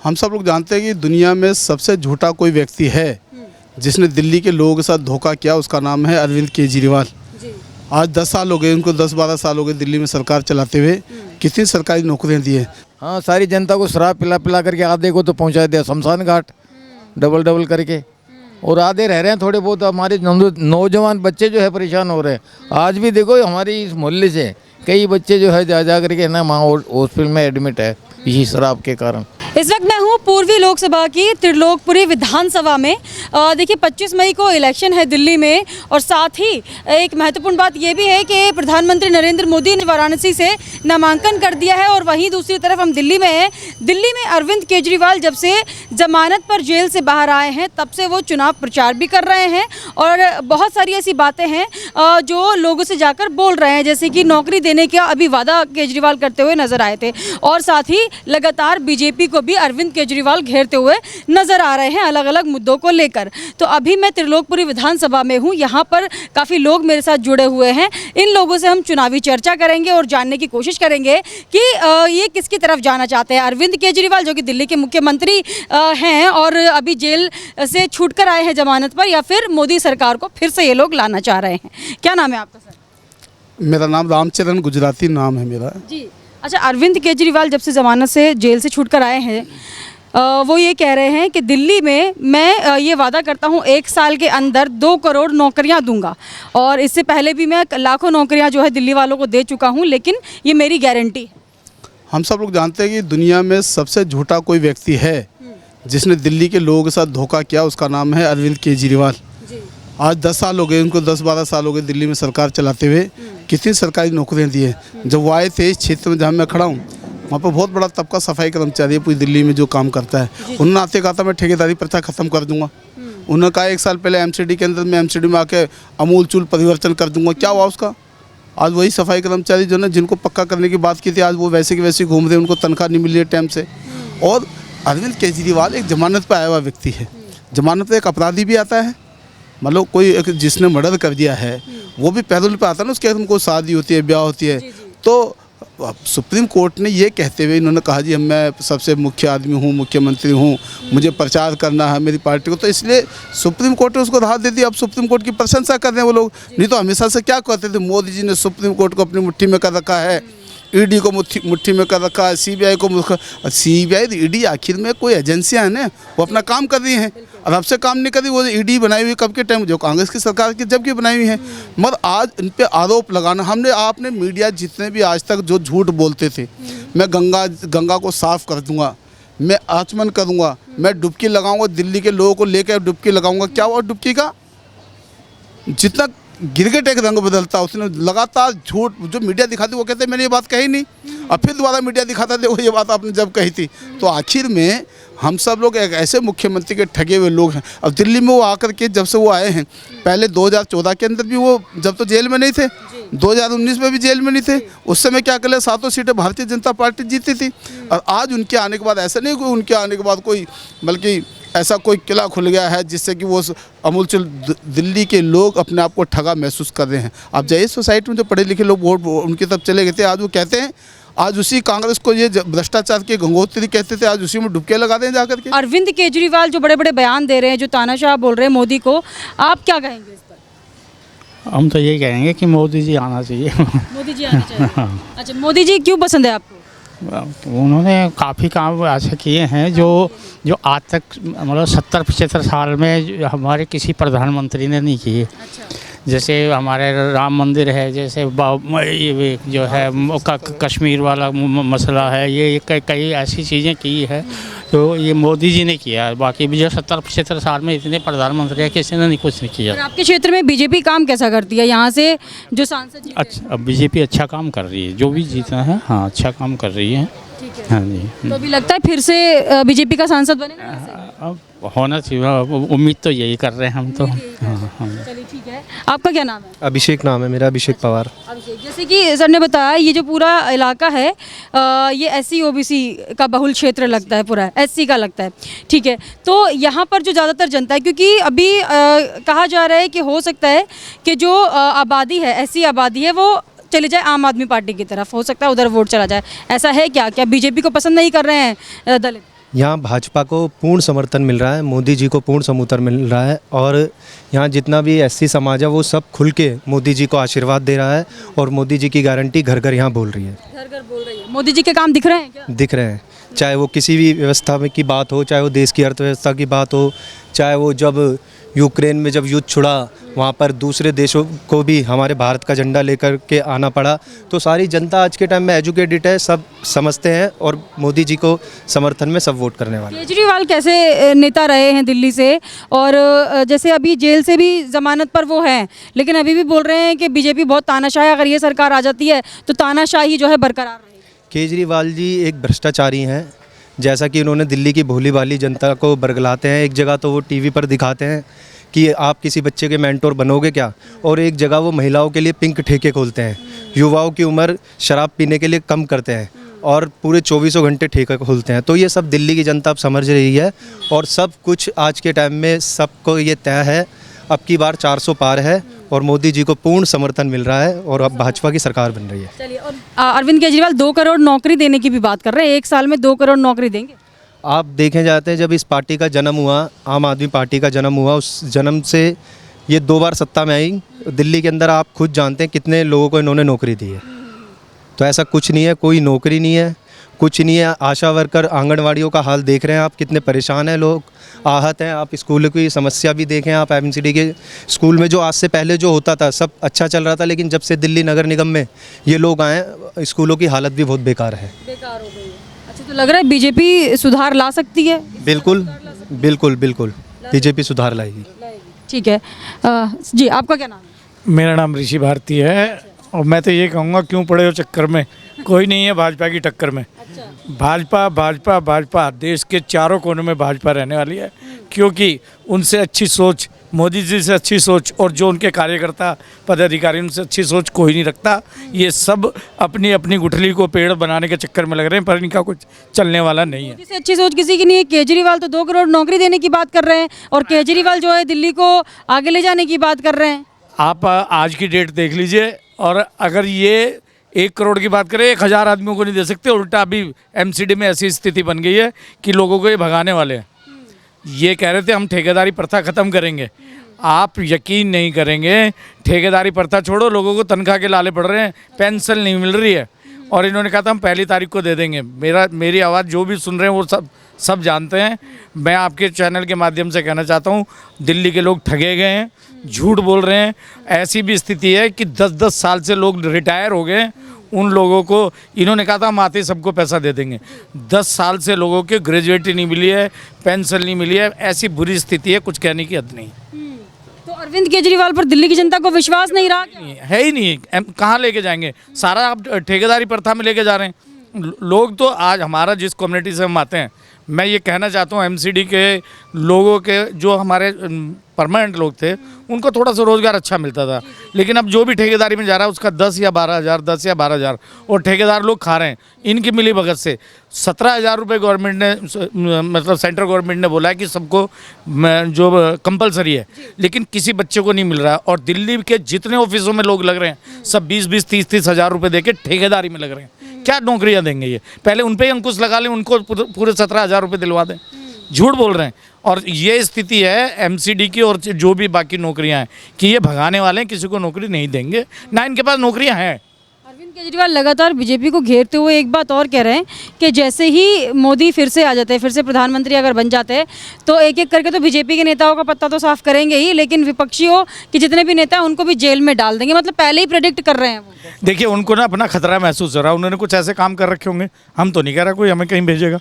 हम सब लोग जानते हैं कि दुनिया में सबसे झूठा कोई व्यक्ति है जिसने दिल्ली के लोगों के साथ धोखा किया, उसका नाम है अरविंद केजरीवाल। आज 10 साल हो गए उनको, 10-12 साल हो गए दिल्ली में सरकार चलाते हुए। कितनी सरकारी नौकरियां दी है। हाँ, सारी जनता को शराब पिला पिला करके आधे को तो पहुंचा दिया शमशान घाट, डबल करके। और आधे रह रहे हैं थोड़े बहुत। हमारे नौजवान बच्चे जो है परेशान हो रहे हैं। आज भी देखो हमारी इस मोहल्ले से कई बच्चे जो है जा करके ना वहाँ हॉस्पिटल में एडमिट है इसी शराब के कारण। इस वक्त मैं हूँ पूर्वी लोकसभा की त्रिलोकपुरी विधानसभा में। देखिए 25 मई को इलेक्शन है दिल्ली में, और साथ ही एक महत्वपूर्ण बात ये भी है कि प्रधानमंत्री नरेंद्र मोदी ने वाराणसी से नामांकन कर दिया है। और वहीं दूसरी तरफ हम दिल्ली में हैं। दिल्ली में अरविंद केजरीवाल जब से जमानत पर जेल से बाहर आए हैं तब से वो चुनाव प्रचार भी कर रहे हैं, और बहुत सारी ऐसी बातें हैं जो लोगों से जाकर बोल रहे हैं, जैसे कि नौकरी देने का अभी वादा केजरीवाल करते हुए नजर आए थे। और साथ ही लगातार बीजेपी को भी अरविंद केजरीवाल घेरते हुए नजर आ रहे हैं अलग अलग मुद्दों को लेकर। तो अभी मैं त्रिलोकपुरी विधानसभा में हूं, यहां पर काफ़ी लोग मेरे साथ जुड़े हुए हैं। इन लोगों से हम चुनावी चर्चा करेंगे और जानने की कोशिश करेंगे कि ये किसकी तरफ जाना चाहते हैं। अरविंद केजरीवाल जो कि दिल्ली के मुख्यमंत्री हैं और अभी जेल से छूटकर आए हैं जमानत पर, या फिर मोदी सरकार को फिर से ये लोग लाना चाह रहे हैं। क्या नाम है आपका सर? मेरा नाम रामचरण गुजराती नाम है मेरा जी। अच्छा, अरविंद केजरीवाल जब से ज़मानत से जेल से छूटकर आए हैं, वो ये कह रहे हैं कि दिल्ली में मैं ये वादा करता हूँ 1 साल के अंदर 2 करोड़ नौकरियाँ दूंगा, और इससे पहले भी मैं लाखों नौकरियाँ जो है दिल्ली वालों को दे चुका हूँ, लेकिन ये मेरी गारंटी है। हम सब लोग जानते हैं कि दुनिया में सबसे झूठा कोई व्यक्ति है जिसने दिल्ली के लोगों के साथ धोखा किया, उसका नाम है अरविंद केजरीवाल। आज 10 साल हो गए उनको, 10-12 साल हो गए दिल्ली में सरकार चलाते हुए। कितनी सरकारी नौकरियां दी है। जब वो आए थे इस क्षेत्र में जहाँ मैं खड़ा हूँ, वहाँ पर बहुत बड़ा तबका सफाई कर्मचारी है पूरी दिल्ली में जो काम करता है। उन्होंने आते कहा था मैं ठेकेदारी प्रथा खत्म कर दूंगा। उन्होंने कहा 1 साल पहले एमसीडी के अंदर मैं एमसीडी में आके अमूल चूल परिवर्तन कर दूंगा। क्या हुआ उसका? आज वही सफाई कर्मचारी जो ना जिनको पक्का करने की बात की थी, आज वो वैसे की वैसे घूम रहे, उनको तनख्वाह नहीं मिल रही है टाइम से। और अरविंद केजरीवाल एक जमानत पर आया हुआ व्यक्ति है। जमानत पर एक अपराधी भी आता है, मतलब कोई जिसने मर्डर कर दिया है वो भी पैरोल पे आता है ना, उसके तुमको शादी होती है, ब्याह होती है। तो सुप्रीम कोर्ट ने ये कहते हुए इन्होंने कहा जी मैं सबसे मुख्य आदमी हूँ, मुख्यमंत्री हूँ, मुझे प्रचार करना है मेरी पार्टी को, तो इसलिए सुप्रीम कोर्ट ने उसको राहत दे दी। अब सुप्रीम कोर्ट की प्रशंसा कर रहे हैं वो लोग। नहीं तो हमेशा से क्या कहते थे, मोदी जी ने सुप्रीम कोर्ट को अपनी मुट्ठी में कर रखा है, ईडी को मुट्ठी में कर रखा है, सीबीआई को। सीबीआई ईडी आखिर में कोई एजेंसियां हैं ना, वो अपना काम कर रही हैं। और अब से काम नहीं कर रही, वो ईडी बनाई हुई कब के टाइम, जो कांग्रेस की सरकार की जब की बनाई हुई है। मगर आज इन पे आरोप लगाना, आपने मीडिया जितने भी आज तक जो झूठ बोलते थे, मैं गंगा को साफ कर दूंगा, मैं आचमन करूंगा, मैं डुबकी लगाऊंगा, दिल्ली के लोगों को लेकर डुबकी लगाऊंगा। क्या हुआ डुबकी का? जितना गिरगिट एक रंग बदलता, उसने लगातार झूठ जो मीडिया दिखाती वो कहते मैंने ये बात कही नहीं, और फिर दोबारा मीडिया दिखाता देखो ये बात आपने जब कही थी। तो आखिर में हम सब लोग एक ऐसे मुख्यमंत्री के ठगे हुए लोग हैं। अब दिल्ली में वो आकर के जब से वो आए हैं, पहले 2014 के अंदर भी वो जब तो जेल में नहीं थे, 2019 में भी जेल में नहीं थे, उस समय क्या कर ले 7 सीटें भारतीय जनता पार्टी जीती थी। और आज उनके आने के बाद ऐसा नहीं कि उनके आने के बाद कोई बल्कि ऐसा कोई किला खुल गया है जिससे कि वो अमूलचूल दिल्ली के लोग अपने आप को ठगा महसूस कर रहे हैं। आप जाइए सोसाइटी में जो पढ़े लिखे लोग वोट उनकी तरफ चले गए थे, आज वो कहते हैं, आज उसी कांग्रेस को ये भ्रष्टाचार की गंगोत्री कहते थे, आज उसी में डुबके लगा दें जाकर के। अरविंद केजरीवाल जो बड़े बड़े बयान दे रहे हैं, जो तानाशाह बोल रहे हैं मोदी को, आप क्या कहेंगे इस पर? हम तो यही कहेंगे कि मोदी जी आना चाहिए। मोदी जी आना चाहिए। अच्छा, मोदी जी क्यों पसंद है आपको? उन्होंने काफ़ी काम ऐसे किए हैं जो आज तक मतलब 70-75 साल में हमारे किसी प्रधानमंत्री ने नहीं किए। जैसे हमारे राम मंदिर है, जैसे ये जो है कश्मीर वाला मसला है, ये कई ऐसी चीज़ें की है तो ये मोदी जी ने किया है। बाकी भी जो 70-75 साल में इतने प्रधानमंत्री है किसी ने नहीं कुछ नहीं किया। आपके क्षेत्र में बीजेपी काम कैसा करती है? यहाँ से जो सांसद जी अच्छा, अब बीजेपी अच्छा काम कर रही है, जो भी जीता है हाँ अच्छा काम कर रही है। हाँ जी। तो अभी लगता है फिर से बीजेपी का सांसद बनेगा? अब होना चाहिए, उम्मीद तो यही कर रहे हैं हम तो। हाँ। चलिए ठीक है। आपका क्या नाम है? अभिषेक नाम है मेरा, अभिषेक पवार। अभिषेक, जैसे कि सर ने बताया ये जो पूरा इलाका है ये SC OBC का बहुल क्षेत्र लगता है, पूरा SC का लगता है, ठीक है। तो यहाँ पर जो ज़्यादातर जनता है, क्योंकि अभी कहा जा रहा है कि हो सकता है कि जो आबादी है, SC आबादी है, वो चले जाए आम आदमी पार्टी की तरफ, हो सकता है उधर वोट चला जाए। ऐसा है क्या? क्या बीजेपी को पसंद नहीं कर रहे हैं दलित? यहाँ भाजपा को पूर्ण समर्थन मिल रहा है, मोदी जी को पूर्ण समर्थन मिल रहा है और यहाँ जितना भी एससी समाज है वो सब खुल के मोदी जी को आशीर्वाद दे रहा है और मोदी जी की गारंटी घर घर यहाँ बोल रही है। घर घर बोल रही है। मोदी जी के काम दिख रहे हैं क्या? दिख रहे हैं, चाहे वो किसी भी व्यवस्था में की बात हो, चाहे वो देश की अर्थव्यवस्था की बात हो, चाहे वो जब यूक्रेन में जब युद्ध छुड़ा वहाँ पर दूसरे देशों को भी हमारे भारत का झंडा लेकर के आना पड़ा, तो सारी जनता आज के टाइम में एजुकेटेड है, सब समझते हैं और मोदी जी को समर्थन में सब वोट करने वाले हैं। केजरीवाल कैसे नेता रहे हैं दिल्ली से, और जैसे अभी जेल से भी जमानत पर वो हैं, लेकिन अभी भी बोल रहे हैं कि बीजेपी बहुत तानाशाह है, अगर ये सरकार आ जाती है तो तानाशाही जो है बरकरार रहेगी। केजरीवाल जी एक भ्रष्टाचारी हैं, जैसा कि उन्होंने दिल्ली की भोली भाली जनता को बरगलाते हैं। एक जगह तो वो टीवी पर दिखाते हैं कि आप किसी बच्चे के मेंटोर बनोगे क्या, और एक जगह वो महिलाओं के लिए पिंक ठेके खोलते हैं, युवाओं की उम्र शराब पीने के लिए कम करते हैं और पूरे 24 घंटे ठेका खोलते हैं। तो ये सब दिल्ली की जनता अब समझ रही है और सब कुछ आज के टाइम में सबको ये तय है, अब की बार 400 पार है और मोदी जी को पूर्ण समर्थन मिल रहा है और अब भाजपा की सरकार बन रही है। चलिए, और अरविंद केजरीवाल 2 करोड़ नौकरी देने की भी बात कर रहे हैं, 1 साल में 2 करोड़ नौकरी देंगे। आप देखे जाते हैं जब इस पार्टी का जन्म हुआ, आम आदमी पार्टी का जन्म हुआ, उस जन्म से ये 2 बार सत्ता में आई दिल्ली के अंदर, आप खुद जानते हैं कितने लोगों को इन्होंने नौकरी दी है। तो ऐसा कुछ नहीं है, कोई नौकरी नहीं है, कुछ नहीं है। आशा वर्कर आंगनवाड़ियों का हाल देख रहे हैं आप, कितने परेशान हैं लोग, आहत हैं। आप स्कूल की समस्या भी देखें, आप एमसीडी के स्कूल में जो आज से पहले जो होता था सब अच्छा चल रहा था, लेकिन जब से दिल्ली नगर निगम में ये लोग आए स्कूलों की हालत भी बहुत बेकार है। बेकार हो गई है। अच्छा, तो लग रहा है बीजेपी सुधार ला सकती है? बिल्कुल बिल्कुल बिल्कुल बीजेपी सुधार लाएगी। ठीक है। जी, आपका क्या नाम है? मेरा नाम ऋषि भारती है और मैं तो ये कहूँगा क्यों पड़े हो चक्कर में, कोई नहीं है भाजपा की टक्कर में। भाजपा भाजपा भाजपा, देश के चारों कोनों में भाजपा रहने वाली है, क्योंकि उनसे अच्छी सोच, मोदी जी से अच्छी सोच और जो उनके कार्यकर्ता पदाधिकारी उनसे अच्छी सोच कोई नहीं रखता। ये सब अपनी अपनी गुठली को पेड़ बनाने के चक्कर में लग रहे हैं, पर इनका कुछ चलने वाला नहीं है। इससे अच्छी सोच किसी की नहीं है। केजरीवाल तो 2 करोड़ नौकरी देने की बात कर रहे हैं और केजरीवाल जो है दिल्ली को आगे ले जाने की बात कर रहे हैं। आप आज की डेट देख लीजिए, और अगर ये 1 करोड़ की बात करें, 1000 आदमियों को नहीं दे सकते। उल्टा अभी एमसीडी में ऐसी स्थिति बन गई है कि लोगों को ये भगाने वाले हैं। ये कह रहे थे हम ठेकेदारी प्रथा ख़त्म करेंगे, आप यकीन नहीं करेंगे, ठेकेदारी प्रथा छोड़ो, लोगों को तनख्वाह के लाले पड़ रहे हैं, पेंशन नहीं मिल रही है, और इन्होंने कहा था हम 1 तारीख को दे देंगे। मेरी आवाज़ जो भी सुन रहे हैं वो सब जानते हैं। मैं आपके चैनल के माध्यम से कहना चाहता हूँ, दिल्ली के लोग ठगे गए हैं, झूठ बोल रहे हैं। ऐसी भी स्थिति है कि 10-10 साल से लोग रिटायर हो गए, उन लोगों को इन्होंने कहा था हम आते ही सबको पैसा दे देंगे। 10 साल से लोगों के ग्रेजुएटी नहीं मिली है, पेंशन नहीं मिली है। ऐसी बुरी स्थिति है, कुछ कहने की हद नहीं। तो अरविंद केजरीवाल पर दिल्ली की जनता को विश्वास नहीं रहा क्या? है ही नहीं, कहाँ लेके जाएंगे? सारा आप ठेकेदारी प्रथा में लेके जा रहे हैं लोग। तो आज हमारा जिस कम्युनिटी से हम आते हैं, मैं ये कहना चाहता हूँ एमसीडी के लोगों के, जो हमारे परमानेंट लोग थे, उनको थोड़ा सा रोज़गार अच्छा मिलता था, लेकिन अब जो भी ठेकेदारी में जा रहा है उसका 10 या 12 हज़ार, 10 या 12 हज़ार, और ठेकेदार लोग खा रहे हैं इनकी मिली भगत से। 17,000 रुपये गवर्नमेंट ने, मतलब सेंट्रल गवर्नमेंट ने बोला है कि सबको जो कंपलसरी है, लेकिन किसी बच्चे को नहीं मिल रहा है। और दिल्ली के जितने ऑफिसों में लोग लग रहे हैं सब 20-20, 30-30 हज़ार रुपये दे के ठेकेदारी में लग रहे हैं। क्या नौकरियां देंगे ये? पहले उन पे ही अंकुश लगा लें, उनको पूरे 17,000 रुपये दिलवा दें। झूठ बोल रहे हैं। और ये स्थिति है एमसीडी की और जो भी बाकी नौकरियां हैं कि ये भगाने वाले हैं, किसी को नौकरी नहीं देंगे, ना इनके पास नौकरियां हैं। अरविंद केजरीवाल लगातार बीजेपी को घेरते हुए एक बात और कह रहे हैं कि जैसे ही मोदी फिर से आ जाते हैं, फिर से प्रधानमंत्री अगर बन जाते हैं, तो एक एक करके तो बीजेपी के नेताओं का पत्ता तो साफ करेंगे ही, लेकिन विपक्षियों के जितने भी नेता हैं उनको भी जेल में डाल देंगे। मतलब पहले ही प्रेडिक्ट कर रहे हैं वो। देखिए, उनको ना अपना खतरा महसूस हो रहा है। उन्होंने कुछ ऐसे काम कर रखे होंगे, हम तो नहीं कह रहा कोई हमें कहीं भेजेगा,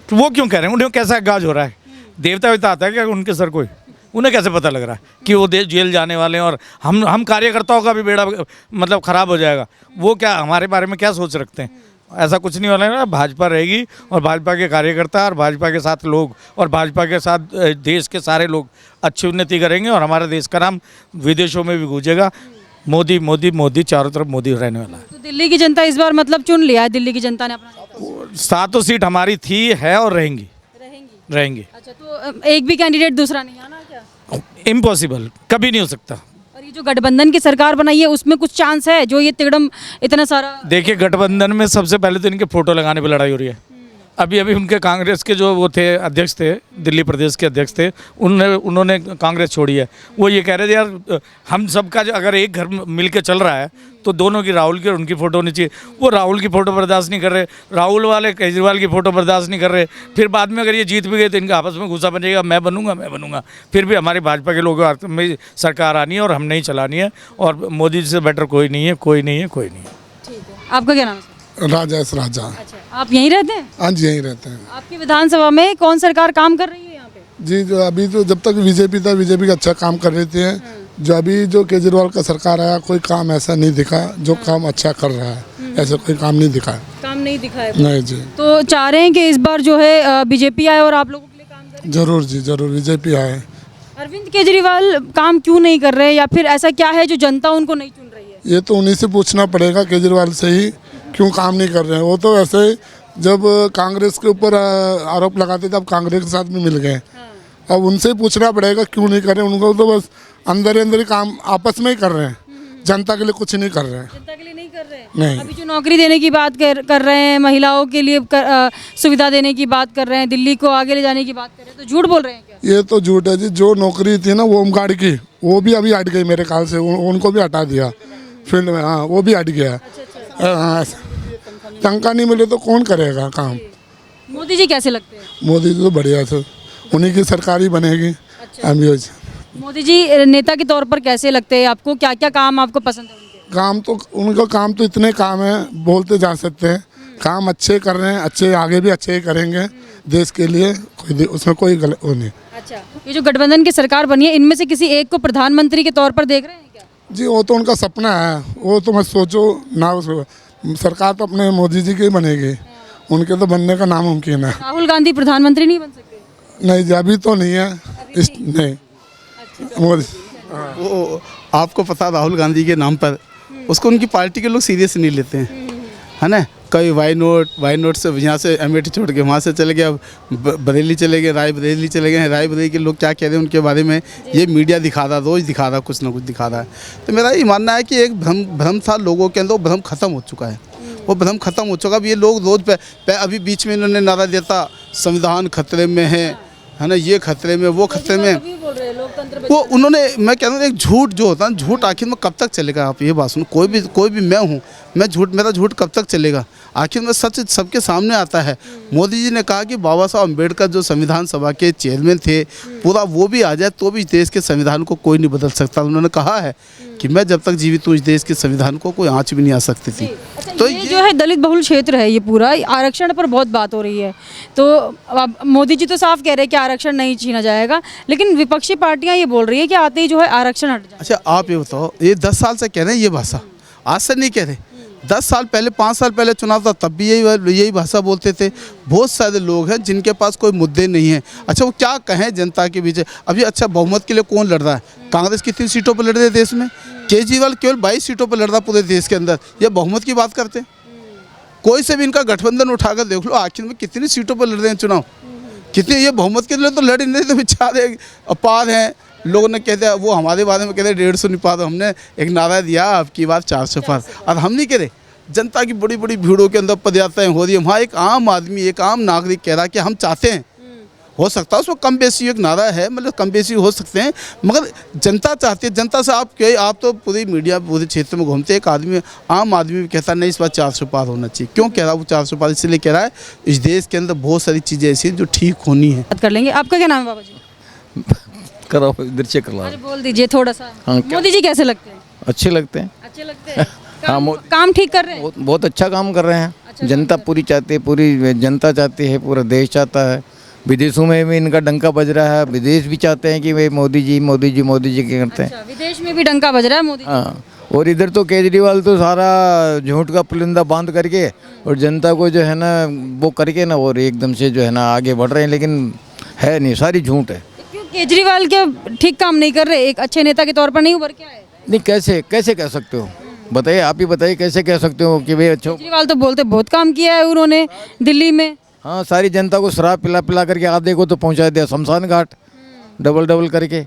तो वो क्यों कह रहे हैं? उन्हें कैसा गाज हो रहा है? देवता वेवता आता है क्या उनके सर कोई? उन्हें कैसे पता लग रहा है कि वो जेल जाने वाले हैं और हम कार्यकर्ताओं का भी बेड़ा मतलब ख़राब हो जाएगा? वो क्या हमारे बारे में क्या सोच रखते हैं? ऐसा कुछ नहीं वाला है ना। भाजपा रहेगी और भाजपा के कार्यकर्ता और भाजपा के साथ लोग और भाजपा के साथ देश के सारे लोग अच्छी उन्नति करेंगे और हमारे देश का नाम विदेशों में भी गूंजेगा। मोदी मोदी मोदी, चारों तरफ मोदी रहने वाला है। तो दिल्ली की जनता इस बार मतलब चुन लिया है, दिल्ली की जनता ने अपना 7 सीट हमारी थी, है और रहेंगी। अच्छा, तो एक भी कैंडिडेट दूसरा नहीं आना क्या? इम्पॉसिबल, कभी नहीं हो सकता। और ये जो गठबंधन की सरकार बनाई है उसमें कुछ चांस है? जो ये तिगड़म इतना सारा, देखिए, गठबंधन में सबसे पहले तो इनके फोटो लगाने पे लड़ाई हो रही है। अभी अभी उनके कांग्रेस के जो वो थे अध्यक्ष थे, दिल्ली प्रदेश के अध्यक्ष थे, उन्होंने कांग्रेस छोड़ी है। वो ये कह रहे थे यार हम सबका अगर एक घर मिल के चल रहा है तो दोनों की, राहुल की और उनकी फ़ोटो होनी चाहिए। वो राहुल की फ़ोटो बर्दाश्त नहीं कर रहे, राहुल वाले केजरीवाल की फ़ोटो बर्दाश्त नहीं कर रहे। फिर बाद में अगर ये जीत भी गए तो इनका आपस में गुस्सा बन जाएगा, मैं बनूंगा। फिर भी हमारी भाजपा के लोगों में सरकार आनी है और हमने ही चलानी है, और मोदी जी से बेटर कोई नहीं है। आपका क्या नाम है सर? राजेश राजा। अच्छा, आप यहीं रहते हैं? हाँ जी, यहीं रहते हैं। आपकी विधानसभा में कौन सरकार काम कर रही है यहाँ पे? जी, जो अभी तो जब तक बीजेपी था, बीजेपी का अच्छा काम कर रही थी। जो अभी जो केजरीवाल का सरकार आया, कोई काम ऐसा नहीं दिखा जो काम अच्छा कर रहा है। ऐसा कोई काम नहीं दिखा है। काम नहीं दिखा है? नहीं जी। तो चाह रहे हैं कि इस बार जो है बीजेपी आए और आप लोगों के लिए काम करे? जरूर जी, जरूर बीजेपी आए। अरविंद केजरीवाल काम क्यों नहीं कर रहे, या फिर ऐसा क्या है जो जनता उनको नहीं चुन रही है? ये तो उन्हीं से पूछना पड़ेगा, केजरीवाल से ही, क्यों काम नहीं कर रहे हैं। वो तो ऐसे जब कांग्रेस के ऊपर आरोप लगाते थे, अब कांग्रेस के साथ भी मिल गए। अब उनसे ही पूछना पड़ेगा क्यों नहीं कर रहे। उनको तो बस अंदर ही अंदर ही काम आपस में ही कर रहे हैं, जनता के लिए कुछ नहीं कर रहे हैं। जनता के लिए नहीं कर रहे हैं? नहीं। अभी जो नौकरी देने की बात कर रहे हैं, महिलाओं के लिए सुविधा देने की बात कर रहे हैं, दिल्ली को आगे ले जाने की बात कर रहे हैं, तो झूठ बोल रहे हैं क्या? ये तो झूठ है जी। जो नौकरी थी ना वो होमगार्ड की, वो भी अभी हट गई मेरे ख्याल से। उनको भी हटा दिया फील्ड में। हाँ, वो भी हट गया। हाँ, तनख्वाह नहीं मिले तो कौन करेगा काम। मोदी जी कैसे लगते हैं? मोदी जी तो बढ़िया थे, उन्हीं की सरकार ही बनेगी। अभी मोदी जी नेता के तौर पर कैसे लगते हैं आपको? क्या क्या काम आपको पसंद है उनके? काम तो उनका काम तो इतने काम है, बोलते जा सकते हैं। काम अच्छे कर रहे हैं, अच्छे आगे भी अच्छे ही करेंगे देश के लिए। उसमें कोई गलत वो नहीं। अच्छा, ये जो गठबंधन की सरकार बनी है, इनमें से किसी एक को प्रधानमंत्री के तौर पर देख रहे हैं क्या? जी, वो तो उनका सपना है। वो तो मत सोचो ना, सरकार तो अपने मोदी जी की ही बनेगी। उनके तो बनने का नामुमकिन है। राहुल गांधी प्रधानमंत्री नहीं बन सकते? नहीं जी, अभी तो नहीं है। नहीं मोदी। वो आपको पता, राहुल गांधी के नाम पर उसको उनकी पार्टी के लोग सीरियस नहीं लेते हैं, है ना। कई वाई नोट से यहाँ से अमेठी छोड़ के वहाँ से चले गए, अब बरेली चले गए, रायबरेली चले गए हैं। रायबरेली के लोग क्या कह रहे हैं उनके बारे में, ये मीडिया दिखा रहा, रोज़ दिखा रहा, कुछ ना कुछ दिखा रहा है। तो मेरा ये मानना है कि एक भ्रम था लोगों के अंदर, वो भ्रम खत्म हो चुका है। वो भ्रम खत्म हो चुका। अब ये लोग रोज़ अभी बीच में इन्होंने नारा दिया था, संविधान खतरे में है ना, ये खतरे में, वो खतरे में। वो उन्होंने, मैं कह रहा हूँ, एक झूठ जो होता है, झूठ आखिर में कब तक चलेगा। आप ये बात सुनो, कोई भी मैं हूँ, मेरा झूठ कब तक चलेगा। आखिर में सच सबके सामने आता है। मोदी जी ने कहा कि बाबा साहब अम्बेडकर जो संविधान सभा के चेयरमैन थे, पूरा वो भी आ जाए तो भी इस देश के संविधान को कोई नहीं बदल सकता। उन्होंने कहा है कि मैं जब तक जीवित हूँ, इस देश के संविधान को कोई आँच भी नहीं आ सकती थी। तो ये जो है दलित बहुल क्षेत्र है, ये पूरा आरक्षण पर बहुत बात हो रही है। तो अब मोदी जी तो साफ कह रहे हैं कि आरक्षण नहीं छीना जाएगा, लेकिन विपक्षी पार्टियां ये बोल रही है कि आते ही जो है आरक्षण हट जाए। अच्छा, आप ये बताओ, ये 10 साल से कह रहे हैं ये भाषा, आज से नहीं कह रहे। 10 साल पहले, 5 साल पहले चुनाव था, तब भी यही भाषा बोलते थे। बहुत सारे लोग हैं जिनके पास कोई मुद्दे नहीं हैं। अच्छा, वो क्या कहें जनता के बीच। अभी अच्छा, बहुमत के लिए कौन लड़ रहा है? कांग्रेस कितनी सीटों पर लड़ रही है देश में? केजरीवाल केवल 22 सीटों पर लड़ रहा पूरे देश के अंदर। ये बहुमत की बात करते हैं? कोई से भी इनका गठबंधन उठाकर देख लो, आखिर में कितनी सीटों पर लड़ रहे हैं चुनाव। कितने, ये बहुमत के लिए तो लड़ ही नहीं, तो बेचारे अपार हैं। लोगों ने कहते हैं, वो हमारे बारे में कहते हैं 150 नहीं पार। हमने एक नारा दिया, आपकी बात 400 पार, और हम नहीं कह रहे। जनता की बड़ी बड़ी भीड़ों के अंदर पदयात्राएं हो रही है। वहाँ एक आम आदमी, एक आम नागरिक कह रहा है कि हम चाहते हैं, हो सकता है उसमें कम बेसी एक नारा है, मतलब कम बेसी हो सकते हैं, मगर जनता चाहती है। जनता से आप तो पूरी मीडिया पूरे क्षेत्र में घूमते, एक आदमी, आम आदमी भी कहता है नहीं, इस बार 400 पार होना चाहिए। क्यों कह रहा है वो 400 पार? इसलिए कह रहा है इस देश के अंदर बहुत सारी चीज़ें ऐसी हैं जो ठीक होनी है। बात कर लेंगे। आपका क्या नाम है बाबा जी? करो इधर चेक कर लो। अरे बोल दीजिए थोड़ा सा। हाँ, मोदी जी कैसे लगते हैं? अच्छे लगते हैं। अच्छे लगते हैं। काम ठीक कर रहे हैं? बहुत अच्छा काम कर रहे हैं। जनता पूरी चाहती है, पूरी जनता चाहती है, पूरा देश चाहता है। विदेशों में भी इनका डंका बज रहा है। विदेश भी चाहते हैं कि भाई मोदी जी क्या करते हैं। अच्छा, विदेश में भी डंका बज रहा है मोदी जी। हाँ, और इधर तो केजरीवाल तो सारा झूठ का पुलिंदा बांध करके और जनता को जो है ना वो करके ना, और एकदम से जो है ना आगे बढ़ रहे हैं, लेकिन है नहीं, सारी झूठ है। क्यों केजरीवाल क्या ठीक काम नहीं कर रहे? एक अच्छे नेता के तौर पर नहीं उभर के आए? नहीं, कैसे कह सकते हो? बताइए, आप ही बताइए कैसे कह सकते हो कि भाई अच्छा। केजरीवाल तो बोलते बहुत काम किया है उन्होंने दिल्ली में। हाँ, सारी जनता को शराब पिला करके आधे को तो पहुंचा दिया शमशान घाट, डबल करके,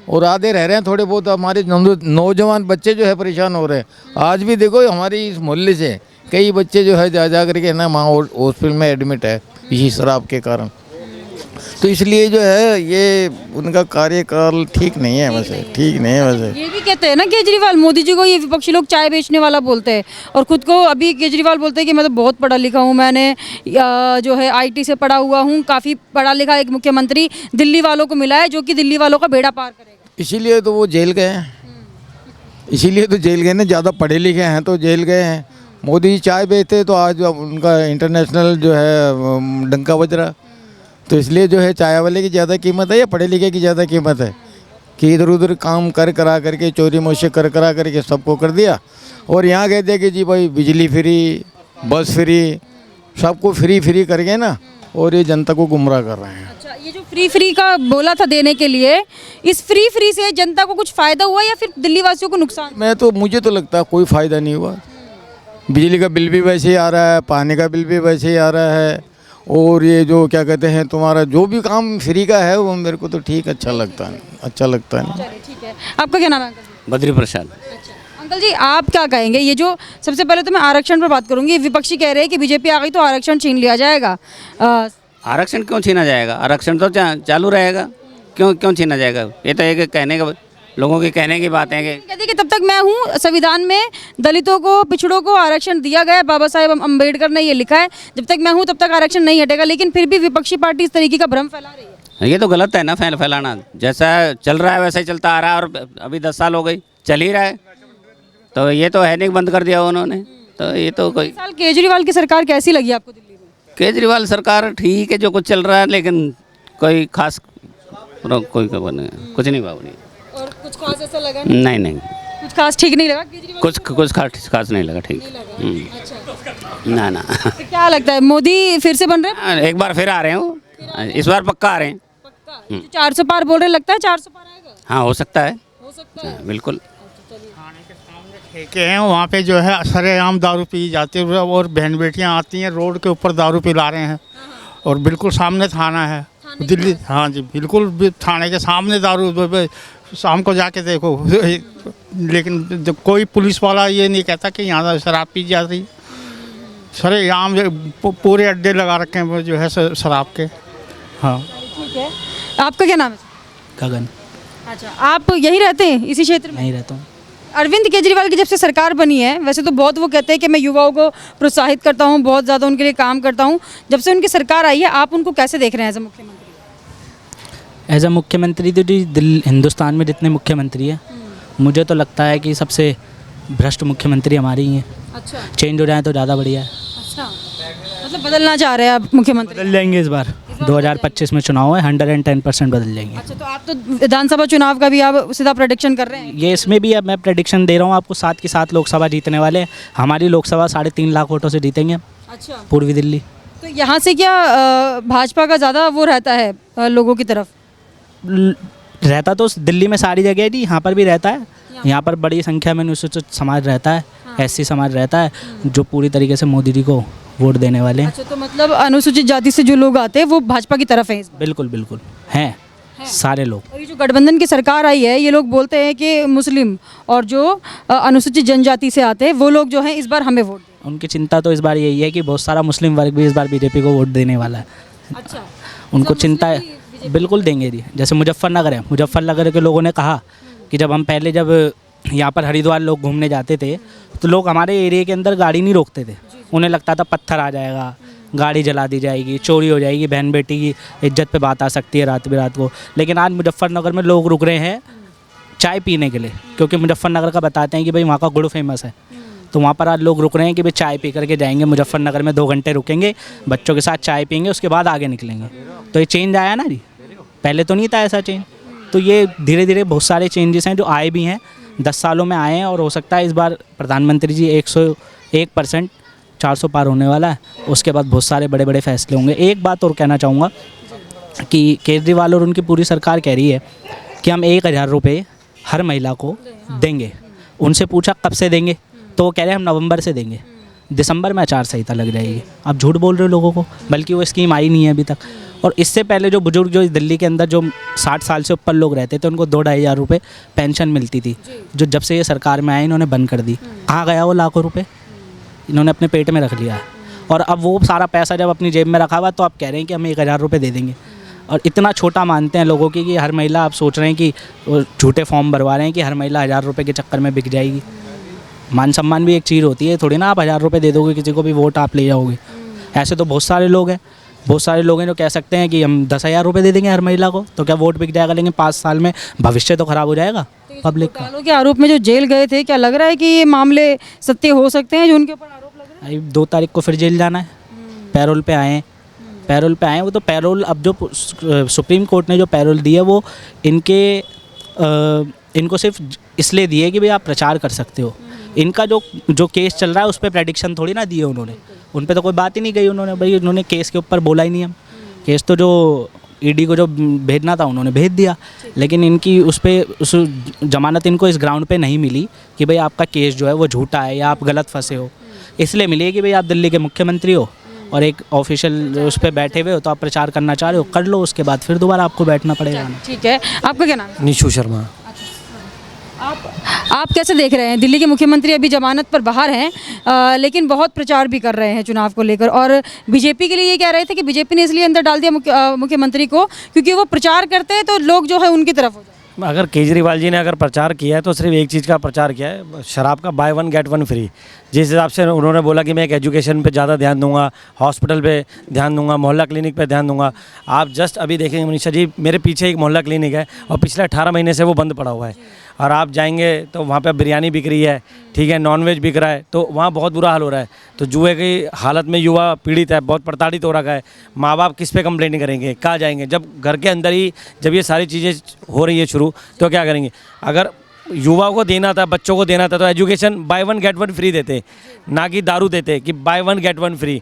और आधे रह रहे हैं थोड़े बहुत। हमारे नौजवान बच्चे जो है परेशान हो रहे हैं। आज भी देखो हमारी इस मोहल्ले से कई बच्चे जो है जा करके ना वहाँ हॉस्पिटल में एडमिट है इसी शराब के कारण। तो इसलिए जो है ये उनका कार्यकाल ठीक नहीं है वैसे, ठीक नहीं है वैसे। ये भी कहते हैं ना केजरीवाल, मोदी जी को ये विपक्षी लोग चाय बेचने वाला बोलते हैं, और खुद को अभी केजरीवाल बोलते हैं कि मैं तो बहुत पढ़ा लिखा हूँ, मैंने जो है IT से पढ़ा हुआ हूँ, काफ़ी पढ़ा लिखा एक मुख्यमंत्री दिल्ली वालों को मिला है जो कि दिल्ली वालों का बेड़ा पार करेगा। इसीलिए तो वो जेल गए हैं, इसीलिए तो जेल गए ना, ज़्यादा पढ़े लिखे हैं तो जेल गए हैं। मोदी जी चाय बेचते तो आज उनका इंटरनेशनल जो है डंका बज रहा। तो इसलिए जो है चाय वाले की ज़्यादा कीमत है या पढ़े लिखे की ज़्यादा कीमत है कि इधर उधर काम करा करके चोरी मोशी करा करके सबको कर दिया, और यहाँ कह दिया कि जी भाई बिजली फ्री, बस फ्री, सबको फ्री करके ना, और ये जनता को गुमराह कर रहे हैं। अच्छा, ये जो फ्री का बोला था देने के लिए, इस फ्री से जनता को कुछ फ़ायदा हुआ या फिर दिल्ली वासियों को नुकसान? मुझे तो लगता है कोई फ़ायदा नहीं हुआ। बिजली का बिल भी वैसे ही आ रहा है, पानी का बिल भी वैसे ही आ रहा है, और ये जो क्या कहते हैं तुम्हारा जो भी काम फ्री का है वो मेरे को तो ठीक अच्छा लगता है, चलिए ठीक है। आपका क्या नाम है अंकल? बद्री प्रसाद। अच्छा अंकल जी, आप क्या कहेंगे? ये जो सबसे पहले तो मैं आरक्षण पर बात करूंगी। विपक्षी कह रहे हैं कि बीजेपी आ गई तो आरक्षण छीन लिया जाएगा। आरक्षण क्यों छीना जाएगा? आरक्षण तो चालू रहेगा। क्यों छीना जाएगा? ये तो एक कहने का, लोगों के कहने की बात है कि कहते कि तब तक मैं हूँ, संविधान में दलितों को, पिछड़ों को आरक्षण दिया गया है, बाबा साहेब अम्बेडकर ने ये लिखा है, जब तक मैं हूँ तब तक आरक्षण नहीं हटेगा। लेकिन फिर भी विपक्षी पार्टी इस तरीके का भ्रम फैला रही है। ये तो गलत है ना, फैलाना। जैसा चल रहा है वैसा ही चलता आ रहा है, और अभी 10 साल हो गई चल ही रहा है। तो ये तो है नहीं, बंद कर दिया उन्होंने। तो ये तो कोई साल केजरीवाल की सरकार कैसी लगी आपको दिल्ली में? केजरीवाल सरकार ठीक है, जो कुछ चल रहा है, लेकिन कोई खास कोई खबर नहीं, कुछ नहीं बाबू। और कुछ खास ऐसा लगा नहीं, कुछ खास ठीक नहीं लगा केजरीवाल? कुछ खास नहीं लगा ठीक। अच्छा। ना तो क्या लगता है, मोदी फिर से बन रहे हैं? एक बार फिर आ रहे हैं, इस बार पक्का आ रहे हैं। पक्का? जो 400 पार बोल रहे, लगता है 400 पार आएगा? हाँ, हो सकता है, बिल्कुल। ठेके हैं वहाँ पे जो है सरेआम दारू पी जाती है, और बहन बेटियाँ आती हैं रोड के ऊपर दारू पिला रहे हैं, और बिल्कुल सामने थाना है दिल्ली। हाँ जी, बिल्कुल थाने के सामने दारू, शाम को जाके देखो। लेकिन कोई पुलिस वाला ये नहीं कहता कि यहाँ शराब पी जा रही। सरेआम पूरे अड्डे लगा रखे हैं जो है शराब के। हाँ ठीक है। आपका क्या नाम है? गगन। अच्छा, आप यहीं रहते हैं, इसी क्षेत्र में? नहीं रहता हूँ। अरविंद केजरीवाल की जब से सरकार बनी है, वैसे तो बहुत वो कहते हैं कि मैं युवाओं को प्रोत्साहित करता हूँ, बहुत ज़्यादा उनके लिए काम करता हूँ। जब से उनकी सरकार आई है, आप उनको कैसे देख रहे हैं एज ए मुख्यमंत्री? एज अ मुख्यमंत्री तो हिंदुस्तान में जितने मुख्यमंत्री हैं, मुझे तो लगता है कि सबसे भ्रष्ट मुख्यमंत्री हमारी ही हैं। अच्छा। चेंज हो जाए तो ज़्यादा बढ़िया है। अच्छा, मतलब बदलना चाह रहे हैं आप मुख्यमंत्री? बदल जाएंगे इस बार 2025 में चुनाव है, 110% बदल जाएंगे। अच्छा, तो आप तो विधानसभा चुनाव का भी आप सीधा प्रेडिक्शन कर रहे हैं? ये इसमें भी अब मैं प्रेडिक्शन दे रहा हूँ आपको, 7 की 7 लोकसभा जीतने वाले हैं। हमारी लोकसभा 3.5 लाख वोटों से जीतेंगे। अच्छा। पूर्वी दिल्ली। तो यहाँ से क्या भाजपा का ज़्यादा वो रहता है लोगों की तरफ? रहता तो दिल्ली में सारी जगह नहीं, यहाँ पर भी रहता है। यहाँ पर बड़ी संख्या में अनुसूचित समाज रहता है, SC समाज रहता है, जो पूरी तरीके से मोदी जी को वोट देने वाले हैं। अच्छा, तो मतलब अनुसूचित जाति से जो लोग आते हैं वो भाजपा की तरफ हैं? बिल्कुल बिल्कुल हैं सारे लोग। और ये जो गठबंधन की सरकार आई है, ये लोग बोलते हैं कि मुस्लिम और जो अनुसूचित जनजाति से आते हैं वो लोग जो हैं इस बार हमें वोट दें। उनकी चिंता तो इस बार यही है कि बहुत सारा मुस्लिम वर्ग भी इस बार बीजेपी को वोट देने वाला है। अच्छा, उनको चिंता है, बिल्कुल देंगे जी। जैसे मुजफ्फरनगर है, मुजफ्फरनगर के लोगों ने कहा कि जब यहाँ पर हरिद्वार लोग घूमने जाते थे तो लोग हमारे एरिया के अंदर गाड़ी नहीं रोकते थे। उन्हें लगता था पत्थर आ जाएगा, गाड़ी जला दी जाएगी, चोरी हो जाएगी, बहन बेटी की इज्जत पे बात आ सकती है रात को। लेकिन आज मुजफ्फरनगर में लोग रुक रहे हैं चाय पीने के लिए, क्योंकि मुजफ्फरनगर का बताते हैं कि भाई वहाँ का गुड़ फेमस है। तो वहाँ पर आज लोग रुक रहे हैं कि भाई चाय पी करके जाएंगे मुजफ्फरनगर में, 2 घंटे रुकेंगे, बच्चों के साथ चाय पियेंगे, उसके बाद आगे निकलेंगे। तो ये चेंज आया ना जी, पहले तो नहीं था ऐसा चेंज। तो ये धीरे धीरे बहुत सारे चेंजेस हैं जो आए भी हैं, 10 सालों में आए हैं, और हो सकता है इस बार प्रधानमंत्री जी 101% 400 पार होने वाला है। उसके बाद बहुत सारे बड़े बड़े फैसले होंगे। एक बात और कहना चाहूँगा कि केजरीवाल और उनकी पूरी सरकार कह रही है कि हम 1000 रुपये हर महिला को देंगे। उनसे पूछा कब से देंगे, तो वो कह रहे हैं हम नवंबर से देंगे, दिसंबर में आचार संहिता लग जाएगी। आप झूठ बोल रहे हो लोगों को, बल्कि वो स्कीम आई नहीं है अभी तक। और इससे पहले जो बुजुर्ग जो दिल्ली के अंदर जो 60 साल से ऊपर लोग रहते थे, उनको 2-2.5 हज़ार रुपये पेंशन मिलती थी, जो जब से ये सरकार में आए इन्होंने बंद कर दी। कहाँ गया वो लाखों रुपये? इन्होंने अपने पेट में रख लिया है। और अब वो सारा पैसा जब अपनी जेब में रखा हुआ तो आप कह रहे हैं कि हम 1000 रुपये दे देंगे, और इतना छोटा मानते हैं लोगों की कि हर महिला, आप सोच रहे हैं कि वो झूठे फॉर्म भरवा रहे हैं कि हर महिला 1000 रुपये के चक्कर में बिक जाएगी। मान सम्मान भी एक चीज़ होती है, थोड़ी ना आप 1000 रुपये दे दोगे किसी को भी वोट आप ले जाओगे। ऐसे तो बहुत सारे लोग हैं, बहुत सारे लोग हैं जो कह सकते हैं कि हम 10,000 रुपये दे देंगे हर महिला को, तो क्या वोट बिक जाएगा? लेकिन 5 साल में भविष्य तो ख़राब हो जाएगा पब्लिक का। घोटालों के आरोप में जो जेल गए थे, क्या लग रहा है कि ये मामले सत्य हो सकते हैं जो उनके ऊपर आरोप लग रहे हैं? 2 तारीख को फिर जेल जाना है, पैरोल पे आए हैं, पैरोल पे आए। वो तो पैरोल, अब जो सुप्रीम कोर्ट ने जो पैरोल दी है वो इनको सिर्फ इसलिए दी है कि भाई आप प्रचार कर सकते हो। इनका जो केस चल रहा है उस पर प्रेडिक्शन थोड़ी ना दिए उन्होंने, उन पर तो कोई बात ही नहीं कही उन्होंने। भाई उन्होंने केस के ऊपर बोला ही नहीं। हम केस तो जो ईडी को जो भेजना था उन्होंने भेज दिया, लेकिन इनकी उस जमानत इनको इस ग्राउंड पे नहीं मिली कि भाई आपका केस जो है वो झूठा है या आप गलत फंसे हो। इसलिए मिली है कि भाई आप दिल्ली के मुख्यमंत्री हो और एक ऑफिशियल उस पर बैठे हुए हो, तो आप प्रचार करना चाह रहे हो, कर लो, उसके बाद फिर दोबारा आपको बैठना पड़ेगा। ठीक है, आपका क्या नाम है? निशु शर्मा। आप कैसे देख रहे हैं, दिल्ली के मुख्यमंत्री अभी जमानत पर बाहर हैं, लेकिन बहुत प्रचार भी कर रहे हैं चुनाव को लेकर, और बीजेपी के लिए ये कह रहे थे कि बीजेपी ने इसलिए अंदर डाल दिया मुख्यमंत्री को क्योंकि वो प्रचार करते हैं तो लोग जो है उनकी तरफ हो जाए। अगर केजरीवाल जी ने अगर प्रचार किया है तो सिर्फ एक चीज़ का प्रचार किया है, शराब का बाय 1 गेट 1 फ्री। जिस हिसाब से उन्होंने बोला कि मैं एक एजुकेशन पे ज़्यादा ध्यान दूंगा, हॉस्पिटल पे ध्यान दूंगा, मोहल्ला क्लिनिक पे ध्यान दूंगा। आप जस्ट अभी देखेंगे मनीषा जी, मेरे पीछे एक मोहल्ला क्लिनिक है और पिछले 18 महीने से वो बंद पड़ा हुआ है, और आप जाएंगे तो वहाँ पे बिरयानी बिक रही है, ठीक है, नॉनवेज बिक रहा है, तो वहाँ बहुत बुरा हाल हो रहा है। तो जुए की हालत में युवा पीड़ित है, बहुत प्रताड़ित हो रखा है। माँ बाप किस पे कंप्लेंट करेंगे, कहाँ जाएंगे? जब घर के अंदर ही जब ये सारी चीज़ें हो रही है शुरू, तो क्या करेंगे? अगर युवाओं को देना था, बच्चों को देना था, तो एजुकेशन बाय 1 गेट 1 फ्री देते, ना कि दारू देते कि बाय 1 गेट 1 फ्री।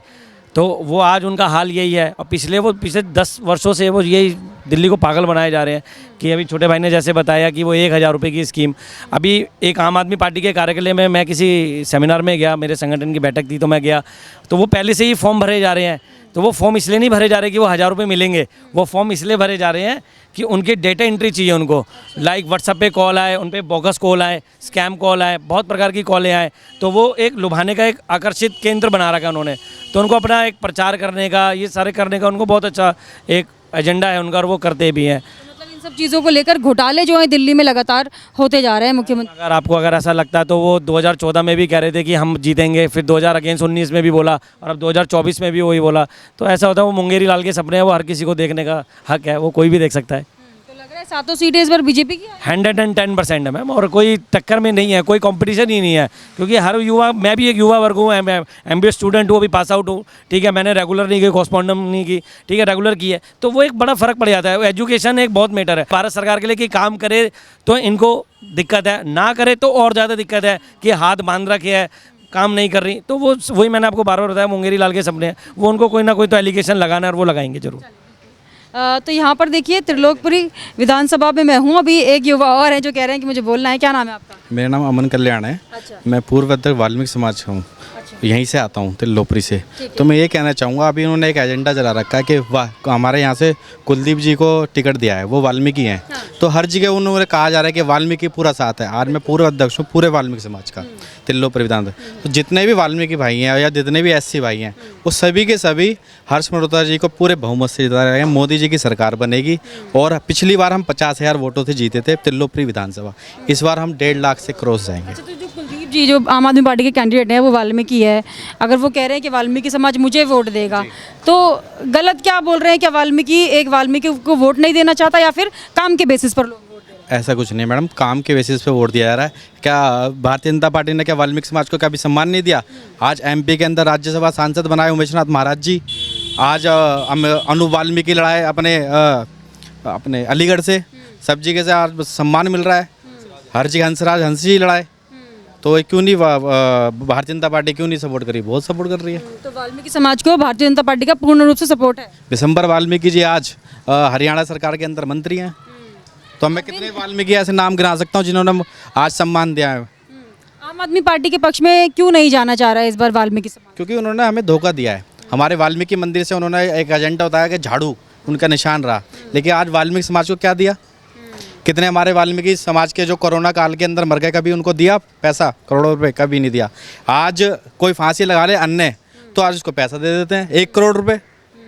तो वो आज उनका हाल यही है, और पिछले 10 वर्षों से वो यही दिल्ली को पागल बनाए जा रहे हैं कि अभी छोटे भाई ने जैसे बताया कि वो 1000 रुपये की स्कीम। अभी एक आम आदमी पार्टी के कार्यालय में मैं किसी सेमिनार में गया, मेरे संगठन की बैठक थी, तो मैं गया, तो वो पहले से ही फॉर्म भरे जा रहे हैं। तो वो फॉर्म इसलिए नहीं भरे जा रहे कि वो 1000 रुपये मिलेंगे, वो फॉर्म इसलिए भरे जा रहे हैं कि उनके डेटा एंट्री चाहिए उनको। लाइक व्हाट्सएप पे कॉल आए, उन पर बोगस कॉल आए, स्कैम कॉल आए, बहुत प्रकार की कॉलें आए, तो वो एक लुभाने का एक आकर्षित केंद्र बना रखा उन्होंने। तो उनको अपना एक प्रचार करने का, ये सारे करने का उनको बहुत अच्छा एक एजेंडा है उनका, और वो करते भी हैं। मतलब इन सब चीज़ों को लेकर घोटाले जो हैं दिल्ली में लगातार होते जा रहे हैं। मुख्यमंत्री, अगर ऐसा लगता है तो वो 2014 में भी कह रहे थे कि हम जीतेंगे, फिर 2019 में भी बोला, और अब 2024 में भी वही बोला। तो ऐसा होता है, वो मुंगेरी लाल के सपने हैं, वो हर किसी को देखने का हक है, वो कोई भी देख सकता है। तो लग रहा है 7 सीटें इस बार बीजेपी की 110% है मैम, और कोई टक्कर में नहीं है, कोई कंपटीशन ही नहीं है, क्योंकि हर युवा, मैं भी एक युवा वर्ग हूँ, MBA स्टूडेंट हूँ, अभी पास आउट हूँ, ठीक है, मैंने रेगुलर नहीं की, कॉरस्पॉन्डेंट नहीं की, ठीक है, रेगुलर की है, तो वो एक बड़ा फ़र्क पड़ जाता है। एजुकेशन एक बहुत मैटर है भारत सरकार के लिए कि काम करे तो इनको दिक्कत है, ना करे तो और ज़्यादा दिक्कत है कि हाथ बांध रखे है, काम नहीं कर रही। तो वो वही मैंने आपको बार बार बताया, मुंगेरी लाल के सपने हैं, वो उनको कोई ना कोई तो एलिगेशन लगाना है, और वो लगाएंगे जरूर। तो यहाँ पर देखिए, त्रिलोकपुरी विधानसभा में मैं हूँ, अभी एक युवा और है जो कह रहे हैं कि मुझे बोलना है। क्या नाम है आपका? मेरा नाम अमन कल्याण है। अच्छा। मैं पूर्व अध्यक्ष वाल्मीकि समाज का हूँ। यहीं से आता हूँ, त्रिलोकपुरी से। तो मैं ये कहना चाहूँगा, अभी उन्होंने एक एजेंडा चला रखा है कि हमारे यहाँ से कुलदीप जी को टिकट दिया है, वो वाल्मीकि हैं। तो हर जगह उन्होंने कहा जा रहा है कि वाल्मीकि पूरा साथ है। आज मैं पूर्व अध्यक्ष हूँ पूरे वाल्मीकि समाज का, त्रिलोकपुरी विधान। तो जितने भी वाल्मीकि भाई हैं या जितने भी SC भाई हैं, वो सभी के सभी हर्ष मल्होत्रा जी को पूरे बहुमत से जिता रहे हैं। मोदी जी की सरकार बनेगी, और पिछली बार हम 50,000 वोटों से जीते थे त्रिलोकपुरी विधानसभा, इस बार हम 1.5 लाख से क्रॉस जाएंगे। तो जो कुलदीप जी जो आम आदमी पार्टी के कैंडिडेट हैं वो वाल्मीकि है, अगर वो कह रहे हैं कि वाल्मीकि समाज मुझे वोट देगा, तो गलत क्या बोल रहे हैं? क्या वाल्मीकि एक वाल्मीकि को वोट नहीं देना चाहता, या फिर काम के बेसिस पर लोग वोट दे रहे हैं? ऐसा कुछ नहीं मैडम, काम के बेसिस पे वोट दिया जा रहा है। क्या भारतीय जनता पार्टी ने क्या वाल्मीकि समाज को कभी सम्मान नहीं दिया? आज MP के अंदर राज्यसभा सांसद बनाए उमेशनाथ महाराज जी, आज अनु वाल्मीकि लड़ाए अपने अलीगढ़ से, सब जगह से आज सम्मान मिल रहा है, हर जगह हंसराज हंसी जी लड़ाए। तो क्यों नहीं भारतीय जनता पार्टी क्यों नहीं सपोर्ट करी? बहुत सपोर्ट कर रही है। तो वाल्मीकि समाज को भारतीय जनता पार्टी का पूर्ण रूप से सपोर्ट है। विशंबर वाल्मीकि जी आज हरियाणा सरकार के अंदर मंत्री हैं, तो मैं कितने वाल्मीकि ऐसे नाम गिना सकता हूँ जिन्होंने आज सम्मान दिया है। आम आदमी पार्टी के पक्ष में क्यों नहीं जाना चाह रहा है इस बार वाल्मीकि समाज? क्योंकि उन्होंने हमें धोखा दिया है। हमारे वाल्मीकि मंदिर से उन्होंने एक एजेंडा बताया कि झाड़ू उनका निशान रहा, लेकिन आज वाल्मीकि समाज को क्या दिया? कितने हमारे वाल्मीकि समाज के जो कोरोना काल के अंदर मर गए, कभी उनको दिया पैसा? करोड़ों रुपए कभी नहीं दिया। आज कोई फांसी लगा ले अन्य, तो आज उसको पैसा दे देते हैं, 1 करोड़ रुपए,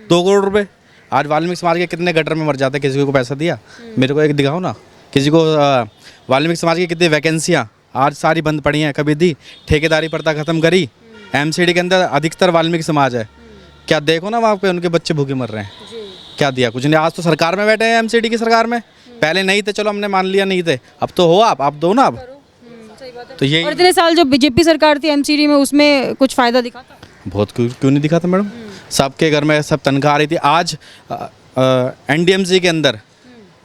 2 करोड़ रुपए। आज वाल्मीकि समाज के कितने गटर में मर जाते हैं, किसी को पैसा दिया? मेरे को एक दिखाओ ना, किसी को। वाल्मीकि समाज की कितनी वैकेंसियाँ आज सारी बंद पड़ी हैं, कभी दी? ठेकेदारी प्रथा ख़त्म करी। एमसीडी के अंदर अधिकतर वाल्मीकि समाज है, क्या देखो ना वहाँ पे उनके बच्चे भूखे मर रहे हैं, क्या दिया? कुछ नहीं। आज तो सरकार में बैठे हैं, एमसीडी की सरकार में। पहले नहीं थे, चलो हमने मान लिया नहीं थे, अब तो हो, आप दो ना अब। तो ये और इतने साल जो बीजेपी सरकार थी एमसीडी में, उसमें कुछ फायदा दिखा था? बहुत क्यों नहीं दिखा था मैडम? सबके घर में सब तनख्वाह आ रही थी। आज एनडीएमसी के अंदर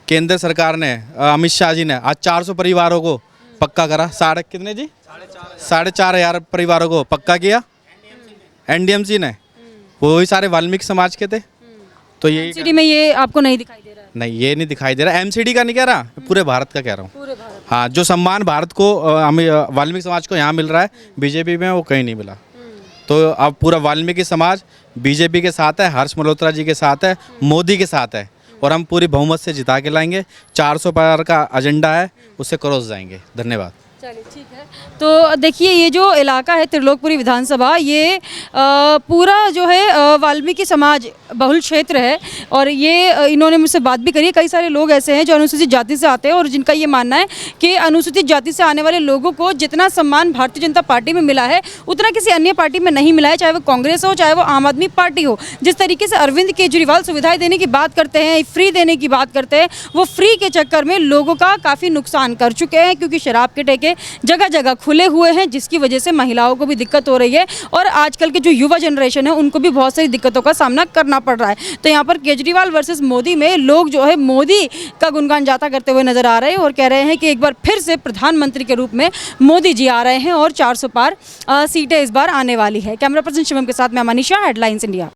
केंद्र सरकार ने, अमित शाह जी ने आज 400 परिवारों को पक्का करा। कितने जी? 4,500 परिवारों को पक्का किया एनडीएमसी ने, वही सारे वाल्मीकि समाज के थे। तो ये एमसीडी में ये आपको नहीं दिखाई दे रहा है? नहीं, ये नहीं दिखाई दे रहा। एमसीडी का नहीं कह रहा, पूरे भारत का कह रहा हूँ। हाँ, जो सम्मान भारत को, हमें वाल्मीकि समाज को यहाँ मिल रहा है, बीजेपी में वो कहीं नहीं मिला। तो अब पूरा वाल्मीकि समाज बीजेपी के साथ है, हर्ष मल्होत्रा जी के साथ है, मोदी के साथ है, और हम पूरी बहुमत से जिता के लाएंगे। 400 पार का एजेंडा है, उससे क्रॉस जाएंगे। धन्यवाद। चलिए ठीक है। तो देखिए, ये जो इलाका है त्रिलोकपुरी विधानसभा, ये पूरा जो है वाल्मीकि समाज बहुल क्षेत्र है। और ये इन्होंने मुझसे बात भी करी। कई सारे लोग ऐसे हैं जो अनुसूचित जाति से आते हैं और जिनका ये मानना है कि अनुसूचित जाति से आने वाले लोगों को जितना सम्मान भारतीय जनता पार्टी में मिला है उतना किसी अन्य पार्टी में नहीं मिला है, चाहे वो कांग्रेस हो, चाहे वो आम आदमी पार्टी हो। जिस तरीके से अरविंद केजरीवाल सुविधाएं देने की बात करते हैं, फ्री देने की बात करते हैं, वो फ्री के चक्कर में लोगों का काफ़ी नुकसान कर चुके हैं, क्योंकि शराब के ठेके जगह जगह खुले हुए हैं, जिसकी वजह से महिलाओं को भी दिक्कत हो रही है और आजकल के जो युवा जनरेशन है उनको भी बहुत सारी दिक्कतों का सामना करना पड़ रहा है। तो यहाँ पर केजरीवाल वर्सेस मोदी में लोग जो है मोदी का गुणगान गाता करते हुए नजर आ रहे हैं और कह रहे हैं कि एक बार फिर से प्रधानमंत्री के रूप में मोदी जी आ रहे हैं और 400 पार सीटें इस बार आने वाली है। कैमरा पर्सन शिवम के साथ मैं मनीषा, हेडलाइंस इंडिया।